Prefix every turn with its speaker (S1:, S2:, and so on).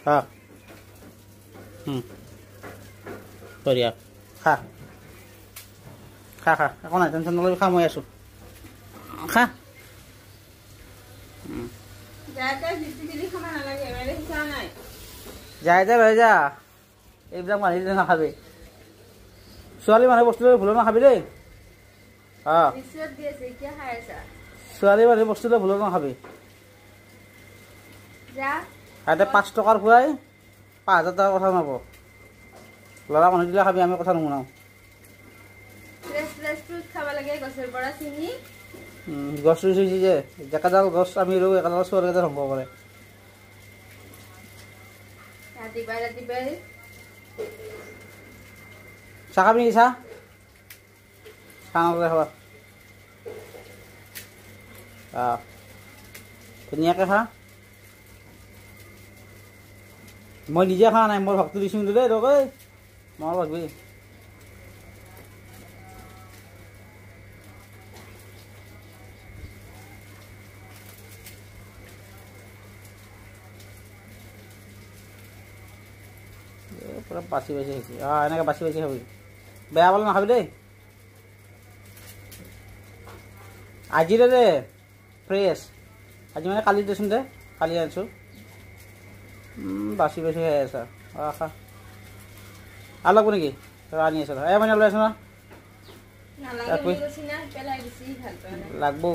S1: খা বঢ়িয়া খা খা খা একো নাই টেনশ্যন নল'বি খা মই আছোঁ খা যাই যা লৈ যা এইবিলাক মানি দিলে নাখাবি ছোৱালী মানুহ বস্তু লৈ ভুলো নাখাবি দেই অঁ ছোৱালী মানুহ বস্তু লৈ ভুলো নাখাবি ইয়াতে 5 টকাৰ খুৱাই 5,000 টকাৰ কথা নাপাব ল'ৰা মানুহ দিলে খাবি আমি কথা নুশুনাওঁ গছ ৰুইছে যে একেডাল গছ আমি ৰুওঁ একেডাল ছোৱালীকেইটা ধ্বংস কৰে চাহ খাবি নেকি চাহ নকলে খাবা ধুনীয়াকৈ খা মই নিজে খোৱা নাই মই ভক্তি দিছোঁ দেই তোক ঐ মই ভাবি পুৰা বাচি বাচি খাইছে এনেকৈ বাচি বাচি খাবি বেয়া পালে নাখাবি দেই আজিৰে দে ফ্ৰেছ আজি মানে কালি দেচোন দে কালি আনিছোঁ বাচি বাচি খাই আছা খা আৰু লাগব নেকি আনি আছ মানে লৈ আছো না লাগব